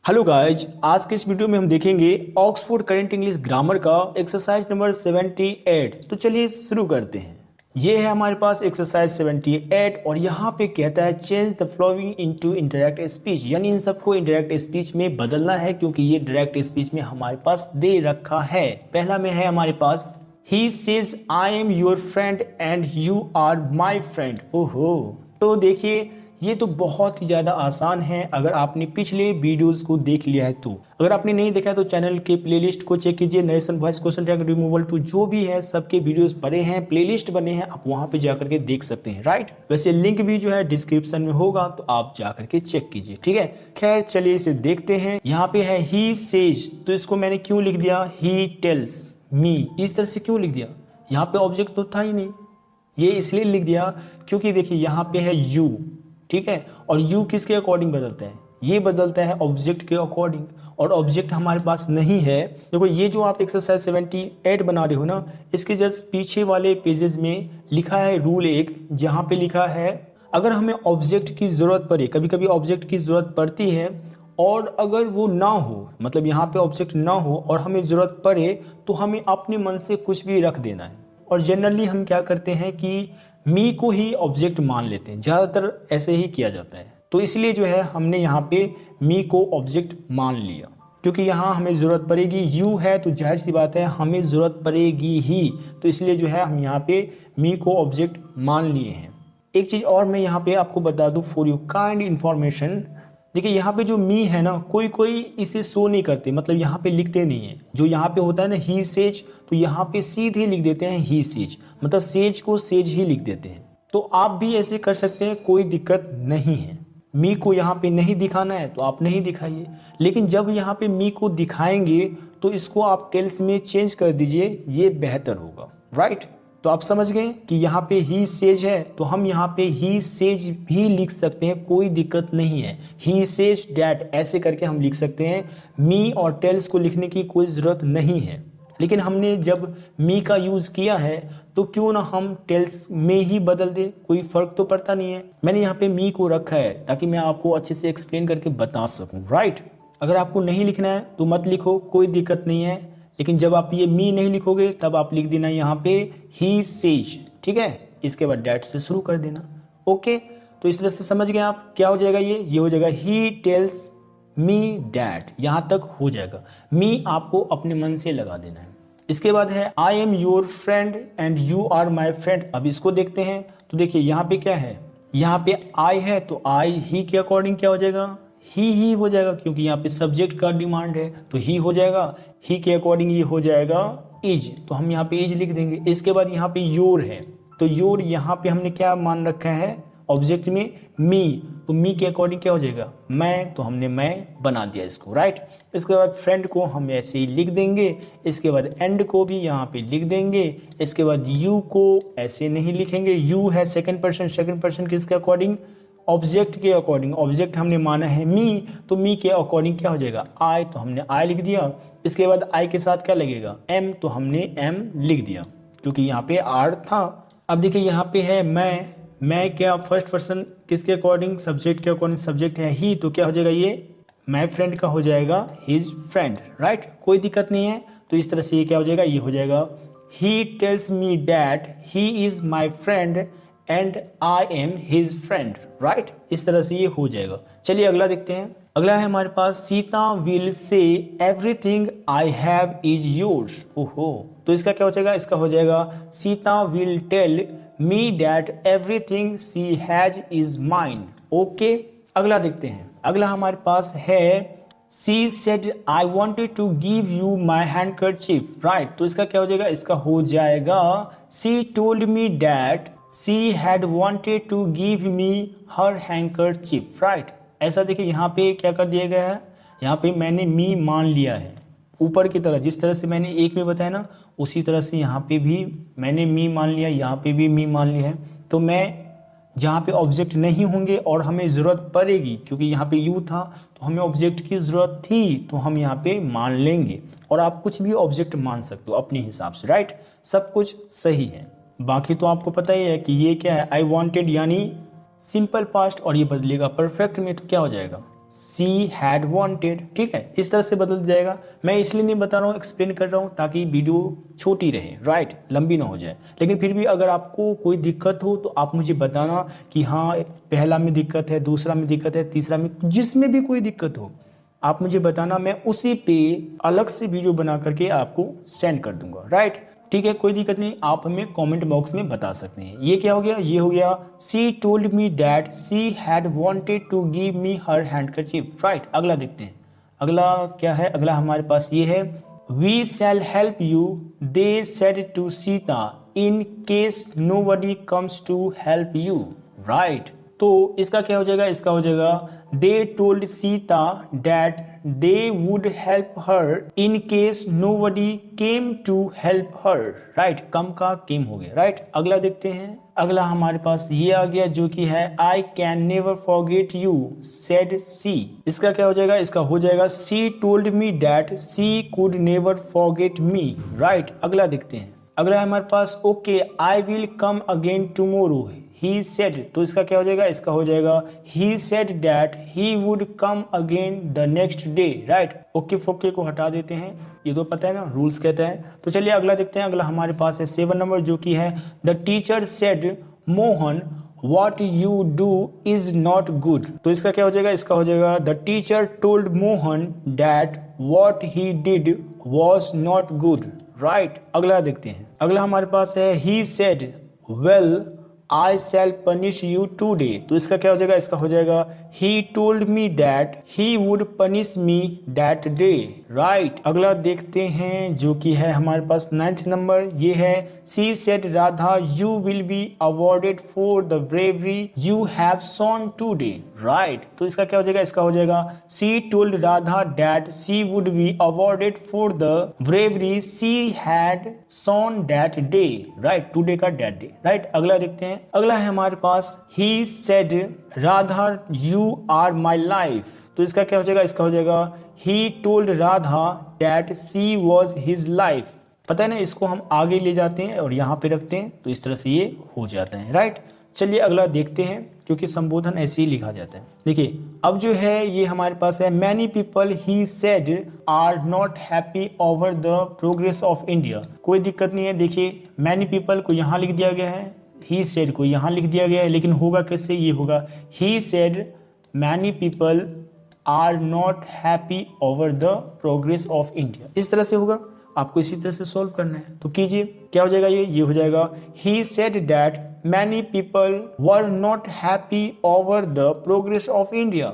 Hello guys, आज के इस वीडियो में हम देखेंगे ऑक्सफोर्ड करंट इंग्लिश ग्रामर का एक्सरसाइज नंबर 78। तो चलिए शुरू करते हैं। ये है हमारे पास एक्सरसाइज 78 और यहाँ पे कहता है change the flowing into interact speech, यानी इन सबको इंटरेक्ट स्पीच में बदलना है क्योंकि ये डायरेक्ट स्पीच में हमारे पास दे रखा है। पहला में है हमारे पास ही says I am your friend and you are my friend. ओहो, तो देखिए ये तो बहुत ही ज़्यादा आसान है अगर आपने पिछले वीडियोस को देख लिया है तो। अगर आपने नहीं देखा है तो चैनल के प्लेलिस्ट को चेक कीजिए। Narration voice question tag removal two जो भी है सबके वीडियोस पड़े हैं, प्लेलिस्ट बने हैं, आप वहां पे जाकर के देख सकते हैं। राइट, वैसे लिंक भी जो है डिस्क्रिप्शन में होगा तो आप जाकर के चेक कीजिए। ठीक है, खैर चलिए इसे देखते हैं। यहाँ पे है ही सेज, तो इसको मैंने क्यों लिख दिया ही टेल्स मी, इस तरह से क्यों लिख दिया? यहाँ पे ऑब्जेक्ट तो था ही नहीं, ये इसलिए लिख दिया क्योंकि देखिए यहाँ पे है यू, ठीक है, और यू किसके अकॉर्डिंग बदलते हैं? ये बदलता है ऑब्जेक्ट के अकॉर्डिंग, और ऑब्जेक्ट हमारे पास नहीं है। देखो ये जो आप एक्सरसाइज 78 बना रहे हो ना, इसके जस्ट पीछे वाले पेजेस में लिखा है रूल 1, जहाँ पे लिखा है अगर हमें ऑब्जेक्ट की ज़रूरत पड़े, कभी कभी ऑब्जेक्ट की ज़रूरत पड़ती है और अगर वो ना हो, मतलब यहाँ पे ऑब्जेक्ट ना हो और हमें ज़रूरत पड़े तो हमें अपने मन से कुछ भी रख देना है। और जनरली हम क्या करते हैं कि मी को ही ऑब्जेक्ट मान लेते हैं, ज़्यादातर ऐसे ही किया जाता है। तो इसलिए जो है हमने यहाँ पे मी को ऑब्जेक्ट मान लिया क्योंकि यहाँ हमें ज़रूरत पड़ेगी। यू है तो जाहिर सी बात है हमें ज़रूरत पड़ेगी ही, तो इसलिए जो है हम यहाँ पे मी को ऑब्जेक्ट मान लिए हैं। एक चीज़ और मैं यहाँ पे आपको बता दूँ फॉर यू काइंड इन्फॉर्मेशन। देखिए यहाँ पे जो मी है ना, कोई कोई इसे शो नहीं करते, मतलब यहाँ पे लिखते नहीं है। जो यहाँ पे होता है ना ही सेज, तो यहाँ पे सीधे लिख देते हैं ही सेज, मतलब सेज को सेज ही लिख देते हैं। तो आप भी ऐसे कर सकते हैं, कोई दिक्कत नहीं है। मी को यहाँ पे नहीं दिखाना है तो आप नहीं दिखाइए, लेकिन जब यहाँ पे मी को दिखाएंगे तो इसको आप टेल्स में चेंज कर दीजिए, ये बेहतर होगा। राइट, तो आप समझ गए कि यहाँ पे ही सेज है तो हम यहाँ पे ही सेज भी लिख सकते हैं, कोई दिक्कत नहीं है। ही सेज डैट ऐसे करके हम लिख सकते हैं। मी और टेल्स को लिखने की कोई ज़रूरत नहीं है, लेकिन हमने जब मी का यूज़ किया है तो क्यों ना हम टेल्स में ही बदल दे, कोई फ़र्क तो पड़ता नहीं है। मैंने यहाँ पे मी को रखा है ताकि मैं आपको अच्छे से एक्सप्लेन करके बता सकूँ। राइट, अगर आपको नहीं लिखना है तो मत लिखो, कोई दिक्कत नहीं है, लेकिन जब आप ये मी नहीं लिखोगे तब आप लिख देना यहाँ पे ही सेज, ठीक है, इसके बाद डैट से शुरू कर देना। ओके, तो इस तरह से समझ गए आप क्या हो जाएगा? ये हो जाएगा ही टेल्स मी डैट, यहाँ तक हो जाएगा। मी आपको अपने मन से लगा देना है। इसके बाद है I am your friend and you are my friend. अब इसको देखते हैं। तो देखिए यहाँ पे क्या है, यहाँ पे आई है तो आई ही के अकॉर्डिंग क्या हो जाएगा? ही हो जाएगा, क्योंकि यहाँ पे सब्जेक्ट का डिमांड है तो ही हो जाएगा। ही के अकॉर्डिंग ये हो जाएगा इज, तो हम यहाँ पे इज लिख देंगे। इसके बाद यहाँ पे योर है तो योर यहाँ पे हमने क्या मान रखा है ऑब्जेक्ट में? मी, तो मी के अकॉर्डिंग क्या हो जाएगा? मैं, तो हमने मैं बना दिया इसको। राइट, इसके बाद फ्रेंड को हम ऐसे ही लिख देंगे। इसके बाद एंड को भी यहाँ पे लिख देंगे। इसके बाद यू को ऐसे नहीं लिखेंगे, यू है सेकंड पर्सन किसके अकॉर्डिंग? ऑब्जेक्ट के अकॉर्डिंग। ऑब्जेक्ट हमने माना है मी, तो मी के अकॉर्डिंग क्या हो जाएगा? आई, तो हमने आई लिख दिया। इसके बाद आई के साथ क्या लगेगा? एम, तो हमने एम लिख दिया क्योंकि यहाँ पे आर था। अब देखिए यहाँ पे है मैं क्या फर्स्ट पर्सन किसके अकॉर्डिंग? सब्जेक्ट के अकॉर्डिंग। सब्जेक्ट है ही, तो क्या हो जाएगा? ये माई फ्रेंड का हो जाएगा हिज फ्रेंड। राइट, कोई दिक्कत नहीं है। तो इस तरह से ये क्या हो जाएगा? ये हो जाएगा he tells me that he is my friend and I am his friend. Right, इस तरह से ये हो जाएगा। चलिए अगला देखते हैं। अगला है हमारे पास Sita will say everything I have is yours. ओहो, तो इसका क्या हो जाएगा? इसका हो जाएगा Sita will tell me that everything she has is mine. Okay, अगला देखते हैं। अगला हमारे पास है she said I wanted to give you my handkerchief. Right, तो इसका क्या हो जाएगा? इसका हो जाएगा she told me that she had wanted to give me her handkerchief. Right, ऐसा देखिए यहाँ पे क्या कर दिया गया है, यहाँ पे मैंने मी मान लिया है ऊपर की तरह, जिस तरह से मैंने एक में बताया ना उसी तरह से यहाँ पे भी मैंने मी मान लिया, यहाँ पे भी मी मान लिया है। तो मैं जहाँ पे ऑब्जेक्ट नहीं होंगे और हमें ज़रूरत पड़ेगी, क्योंकि यहाँ पे यू था तो हमें ऑब्जेक्ट की ज़रूरत थी तो हम यहाँ पे मान लेंगे, और आप कुछ भी ऑब्जेक्ट मान सकते हो अपने हिसाब से। राइट, सब कुछ सही है। बाकी तो आपको पता ही है कि ये क्या है, आई वॉन्टेड यानी सिंपल पास्ट, और ये बदलेगा परफेक्ट में तो क्या हो जाएगा? सी हैड वांटेड। ठीक है, इस तरह से बदल जाएगा। मैं इसलिए नहीं बता रहा हूँ, एक्सप्लेन कर रहा हूँ ताकि वीडियो छोटी रहे, राइट, लंबी ना हो जाए। लेकिन फिर भी अगर आपको कोई दिक्कत हो तो आप मुझे बताना कि हाँ पहला में दिक्कत है, दूसरा में दिक्कत है, तीसरा में, जिसमें भी कोई दिक्कत हो आप मुझे बताना, मैं उसी पे अलग से वीडियो बना करके आपको सेंड कर दूंगा, राइट। ठीक है, कोई दिक्कत नहीं, आप हमें कमेंट बॉक्स में बता सकते हैं। ये क्या हो गया, ये हो गया she told me that she had wanted to give me her handkerchief, right. अगला देखते हैं, अगला क्या है, अगला हमारे पास ये है we shall help you they said to Sita in case nobody comes to help you, right. तो इसका क्या हो जाएगा, इसका हो जाएगा they told Sita that they would help her in case nobody came to help her, right. Come का came हो गया, राइट। अगला देखते हैं, अगला हमारे पास ये आ गया जो कि है I can never forget you said she. इसका क्या हो जाएगा, इसका हो जाएगा she told me that she could never forget me, right. अगला देखते हैं, अगला है हमारे पास okay I will come again tomorrow he said. तो इसका क्या हो जाएगा, इसका हो जाएगा he said that he would come again the next day, right. Okay फोके को हटा देते हैं, ये तो पता है ना, रूल्स कहता है। तो चलिए अगला देखते हैं, अगला हमारे पास है 7 नंबर जो कि है the teacher said Mohan What you do is not good। तो इसका क्या हो जाएगा, इसका हो जाएगा the teacher told Mohan that what he did was not good, right. अगला देखते हैं, अगला हमारे पास है he said well I shall punish you today। तो इसका क्या हो जाएगा, इसका हो जाएगा he told me that he would punish me that day, right. अगला देखते हैं जो कि है हमारे पास 9th नंबर, ये है she said Radha you will be awarded for the bravery you have shown today, right. तो इसका क्या हो जाएगा, इसका हो जाएगा she told Radha that she would be awarded for the bravery she had shown that day, right. today का that day, right. अगला देखते हैं, अगला है हमारे पास he said Radha you are my life। तो इसका क्या हो जाएगा, इसका हो जाएगा he told Radha that she was his life। पता है ना, इसको हम आगे ले जाते हैं और यहाँ पे रखते हैं तो इस तरह से ये हो जाता है, राइट। चलिए अगला देखते हैं, क्योंकि संबोधन ऐसे ही लिखा जाता है। देखिए अब जो है ये हमारे पास है many people he said are not happy over the progress of India. कोई दिक्कत नहीं है, देखिए मैनी पीपल को यहाँ लिख दिया गया है, ही सेड को यहाँ लिख दिया गया है, लेकिन होगा कैसे, ये होगा he said many people are not happy over the progress of India, इस तरह से होगा। आपको इसी तरह से सॉल्व करना है, तो कीजिए, क्या हो जाएगा, ये हो जाएगा he said that many people were not happy over the progress of India,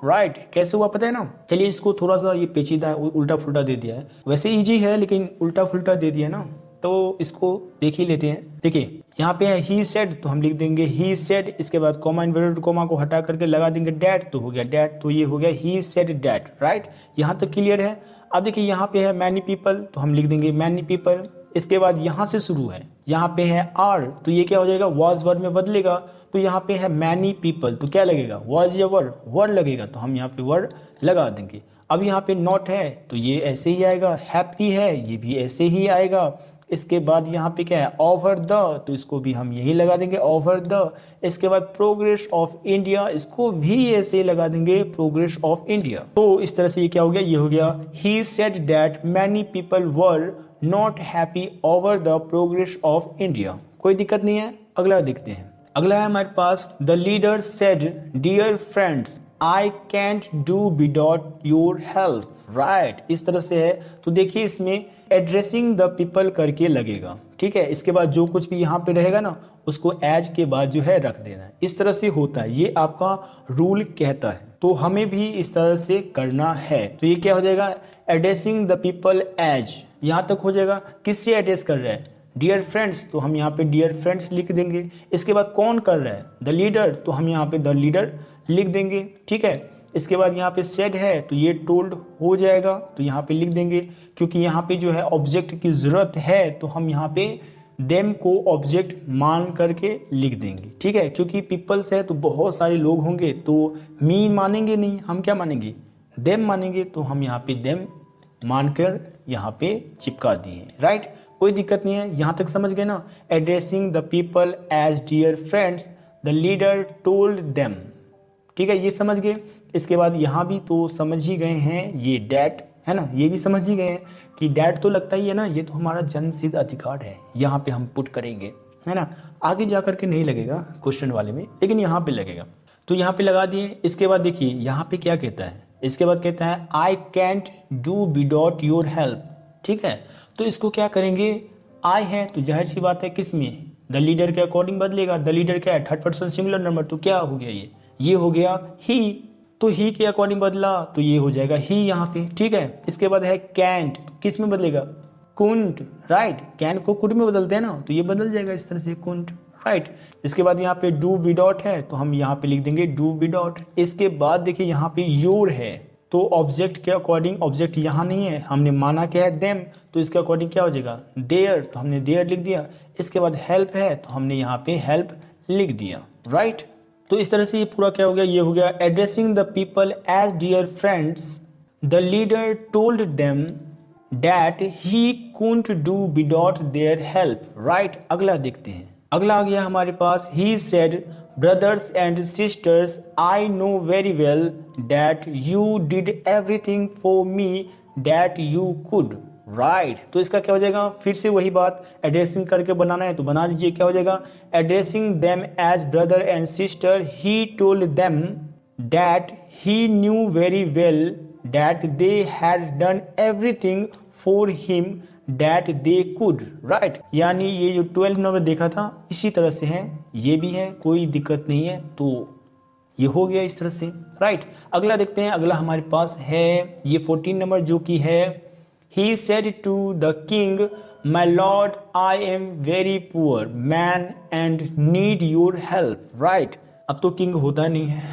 right. कैसे हुआ पता है ना, चलिए इसको थोड़ा सा ये पेचीदा उल्टा फुल्टा दे दिया है, वैसे इजी है लेकिन उल्टा फुल्टा दे दिया ना, तो इसको देख ही लेते हैं। देखिए यहाँ पे है ही सेड, तो हम लिख देंगे ही सेड, इसके बाद कॉमा इन्वर्टेड कॉमा को हटा करके लगा देंगे डैट, तो हो गया डैट, तो ये हो गया ही सेड डैट, राइट। यहाँ तक क्लियर है। अब देखिए यहाँ पे है मैनी पीपल, तो हम लिख देंगे मैनी पीपल, इसके बाद यहाँ से शुरू है, यहाँ पे है आर, तो ये क्या हो जाएगा, वॉज वर्ड में बदलेगा, तो यहाँ पे है मैनी पीपल, तो क्या लगेगा, वॉज या वर्ड लगेगा, तो हम यहाँ पे वर्ड लगा देंगे। अब यहाँ पे नॉट है तो ये ऐसे ही आएगा, हैप्पी है ये भी ऐसे ही आएगा, इसके बाद यहाँ पे क्या है ओवर द, तो इसको भी हम यही लगा देंगे ओवर द। इसके बाद प्रोग्रेस ऑफ इंडिया, इसको भी ऐसे लगा देंगे प्रोग्रेस ऑफ इंडिया। तो इस तरह से ये क्या हो गया, ये हो गया he said that many people were not happy over the progress of India. कोई दिक्कत नहीं है। अगला देखते हैं, अगला है हमारे पास the leader said dear friends I can't do without your help, right. इस तरह से है, तो देखिए इसमें एड्रेसिंग द पीपल करके लगेगा, ठीक है। इसके बाद जो कुछ भी यहाँ पे रहेगा ना उसको एज के बाद जो है रख देना है, इस तरह से होता है, ये आपका रूल कहता है, तो हमें भी इस तरह से करना है। तो ये क्या हो जाएगा, एड्रेसिंग द पीपल एज, यहाँ तक हो जाएगा। किससे एड्रेस कर रहा है, डियर फ्रेंड्स, तो हम यहाँ पे डियर फ्रेंड्स लिख देंगे। इसके बाद कौन कर रहा है, द लीडर, तो हम यहाँ पे द लीडर लिख देंगे, ठीक है। इसके बाद यहाँ पे सेड है तो ये टोल्ड हो जाएगा, तो यहाँ पे लिख देंगे, क्योंकि यहाँ पे जो है ऑब्जेक्ट की जरूरत है तो हम यहाँ पे देम को ऑब्जेक्ट मान करके लिख देंगे, ठीक है। क्योंकि पीपल्स है तो बहुत सारे लोग होंगे, तो मी मानेंगे नहीं, हम क्या मानेंगे, देम मानेंगे, तो हम यहाँ पे देम मानकर यहाँ पे चिपका दिए, राइट। कोई दिक्कत नहीं है, यहाँ तक समझ गए ना। Addressing the people as dear friends the leader told them, ठीक है, ये समझ गए। इसके बाद यहाँ भी तो समझ ही गए हैं, ये डैट है ना, ये भी समझ ही गए हैं कि डैट तो लगता ही है ना, ये तो हमारा जन्मसिद्ध अधिकार है, यहाँ पे हम पुट करेंगे, है ना। आगे जा करके नहीं लगेगा क्वेश्चन वाले में, लेकिन यहाँ पे लगेगा, तो यहाँ पे लगा दिए। इसके बाद देखिए यहाँ पे क्या कहता है, इसके बाद कहता है आई can't do without your help, ठीक है। तो इसको क्या करेंगे, आई है तो जाहिर सी बात है किस में, द लीडर के अकॉर्डिंग बदलेगा। द लीडर क्या है, थर्ड पर्सन सिंगुलर नंबर, तो क्या हो गया ये हो गया ही, तो ही के अकॉर्डिंग बदला तो ये हो जाएगा ही यहाँ पे, ठीक है। इसके बाद है कैंट, किस में बदलेगा, कुंट, राइट। कैन को कुड में बदलते हैं ना, तो ये बदल जाएगा इस तरह से कुंट, राइट। इसके बाद यहाँ पे डू विदाउट है तो हम यहाँ पे लिख देंगे डू विदाउट। इसके बाद देखिए यहाँ पे योर है, तो ऑब्जेक्ट के अकॉर्डिंग, ऑब्जेक्ट यहाँ नहीं है, हमने माना क्या है देम, तो इसके अकॉर्डिंग क्या हो जाएगा देयर, तो हमने देयर लिख दिया। इसके बाद हेल्प है तो हमने यहाँ पे हेल्प लिख दिया, राइट। तो इस तरह से ये पूरा क्या हो गया, ये हो गया addressing the people as dear friends, the leader told them that he couldn't do without their help, right. अगला देखते हैं, अगला आ गया हमारे पास, he said brothers and sisters I know very well that you did everything for me that you could, right. तो इसका क्या हो जाएगा, फिर से वही बात, एड्रेसिंग करके बनाना है तो बना दीजिए, क्या हो जाएगा addressing them as brother and sister, he told them that he knew very well that they had done everything for him that they could, right. यानी ये जो 12 नंबर देखा था इसी तरह से है, ये भी है, कोई दिक्कत नहीं है, तो ये हो गया इस तरह से, राइट। अगला देखते हैं, अगला हमारे पास है ये 14 नंबर जो कि है He said to the king, my lord, I am very poor man and need your help, right। अब तो किंग होता नहीं है,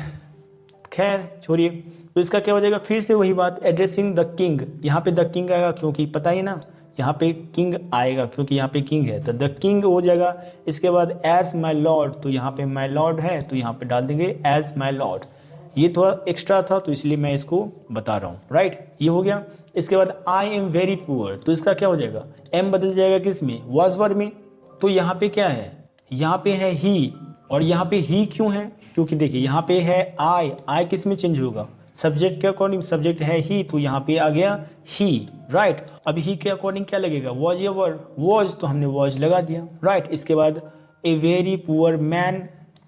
खैर छोड़िए। तो इसका क्या हो जाएगा, फिर से वही बात, एड्रेसिंग द किंग, यहाँ पे द किंग आएगा क्योंकि पता ही ना, यहाँ पे किंग आएगा क्योंकि यहाँ पे किंग है, तो द किंग हो जाएगा। इसके बाद एज माई लॉर्ड, तो यहाँ पे माई लॉर्ड है तो यहाँ पे डाल देंगे एज माई लॉर्ड, ये थोड़ा एक्स्ट्रा था तो इसलिए मैं इसको बता रहा हूँ, राइट। ये हो गया। इसके बाद आई एम वेरी पुअर, तो इसका क्या हो जाएगा, एम बदल जाएगा किस में, वॉज वर्ब में। तो यहाँ पे क्या है, यहाँ पे है ही, और यहाँ पे ही क्यों है, क्योंकि देखिए यहाँ पे है आई किस में चेंज होगा, सब्जेक्ट के अकॉर्डिंग, सब्जेक्ट है ही तो यहाँ पे आ गया ही, राइट। अब ही के अकॉर्डिंग क्या लगेगा, वॉज या वर, वॉज तो हमने वॉज लगा दिया, राइट। इसके बाद ए वेरी पुअर मैन,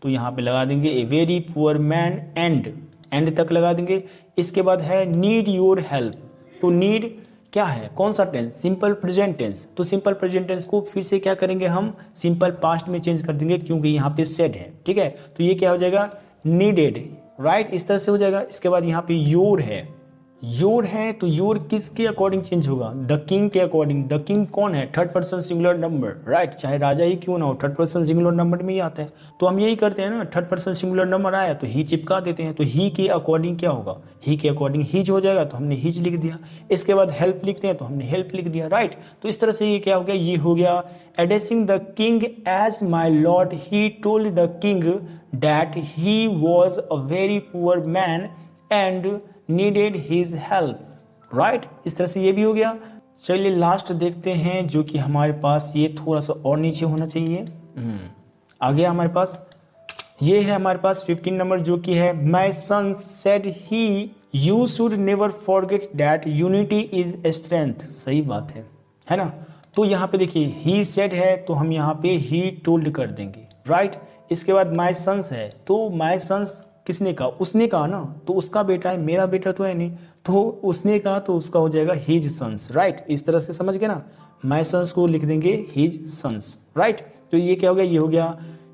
तो यहाँ पे लगा देंगे a very poor man, and तक लगा देंगे। इसके बाद है नीड योर हेल्प, तो नीड क्या है, कौन सा टेंस, सिंपल प्रेजेंट टेंस, तो सिंपल प्रेजेंट टेंस को फिर से क्या करेंगे हम, सिंपल पास्ट में चेंज कर देंगे क्योंकि यहाँ पे सेड है, ठीक है। तो ये क्या हो जाएगा नीडेड, राइट, इस तरह से हो जाएगा। इसके बाद यहाँ पे योर है तो योर किसके अकॉर्डिंग चेंज होगा, द किंग के अकॉर्डिंग। द किंग कौन है, third person singular number, right. चाहे राजा ही क्यों ना हो, थर्ड पर्सन सिंगुलर नंबर में ही आता है, तो हम यही करते हैं ना, थर्ड पर्सन सिंगुलर नंबर आया तो ही चिपका देते हैं, तो ही के अकॉर्डिंग क्या होगा, ही के अकॉर्डिंग हिज हो जाएगा, तो हमने हिज लिख दिया। इसके बाद हेल्प लिखते हैं तो हमने हेल्प लिख दिया, राइट। तो इस तरह से ये क्या हो गया, ये हो गया addressing the king as my lord, he told the king that he was a very poor man and needed his help, right. इस तरह से ये भी हो गया। चलिए लास्ट देखते हैं जो कि हमारे पास ये थोड़ा सा और नीचे होना चाहिए, आ गया हमारे पास, ये है हमारे पास 15 नंबर जो कि है my son said he you should never forget that unity is strength, सही बात है ना। तो यहाँ पे देखिए ही सेड है तो हम यहाँ पे ही टोल्ड कर देंगे, राइट। इसके बाद माय सन्स है तो माय सन्स किसने कहा, उसने कहा ना, तो उसका बेटा है, मेरा बेटा तो है नहीं, तो उसने कहा तो उसका हो जाएगा हिज सन्स, राइट। इस तरह से समझ गए ना, माय सन्स को लिख देंगे हिज सन्स, राइट। तो ये क्या हो गया, ये हो गया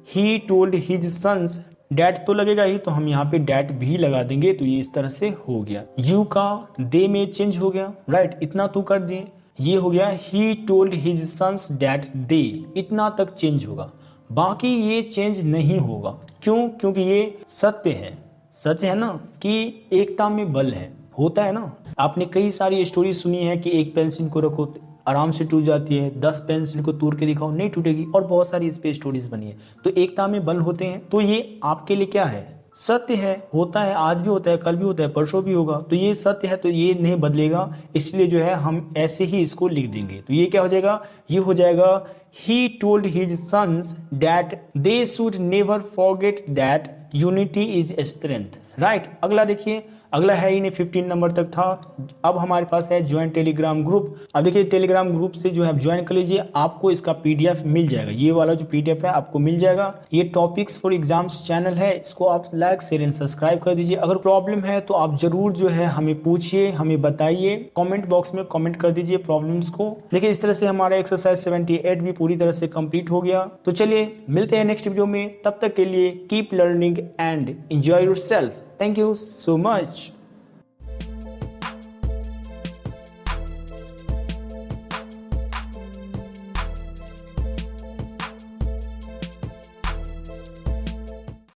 he told his sons, that तो लगेगा ही तो हम यहाँ पे डैट भी लगा देंगे, तो ये इस तरह से हो गया। यू का दे में चेंज हो गया, राइट, इतना तो कर दिए। ये हो गया he told his sons that they, इतना तक चेंज होगा, बाकी ये चेंज नहीं होगा। क्यों, क्योंकि ये सत्य है, सच है ना कि एकता में बल है, होता है ना। आपने कई सारी स्टोरी सुनी है कि एक पेंसिल को रखो आराम से टूट जाती है, 10 पेंसिल को तोड़ के दिखाओ नहीं टूटेगी, और बहुत सारी इस पे स्टोरीज बनी है। तो एकता में बल होते हैं, तो ये आपके लिए क्या है, सत्य है, होता है, आज भी होता है, कल भी होता है, परसों भी होगा, तो ये सत्य है, तो ये नहीं बदलेगा, इसलिए जो है हम ऐसे ही इसको लिख देंगे। तो ये क्या हो जाएगा, ये हो जाएगा he told his sons that they should never forget that unity is strength, right. अगला देखिए, अगला है ही नहीं, 15 नंबर तक था। अब हमारे पास है ज्वाइन टेलीग्राम ग्रुप। अब देखिए टेलीग्राम ग्रुप से जो है ज्वाइन कर लीजिए, आपको इसका पीडीएफ मिल जाएगा। ये वाला जो पीडीएफ है आपको मिल जाएगा। ये टॉपिक्स फॉर एग्जाम्स चैनल है, इसको आप लाइक शेयर एंड सब्सक्राइब कर दीजिए। अगर प्रॉब्लम है तो आप जरूर जो है हमें पूछिए, हमें बताइए, कमेंट बॉक्स में कमेंट कर दीजिए प्रॉब्लम्स को। देखिए इस तरह से हमारा एक्सरसाइज 78 भी पूरी तरह से कंप्लीट हो गया। तो चलिए मिलते हैं नेक्स्ट वीडियो में, तब तक के लिए keep learning and enjoy yourself. Thank you so much.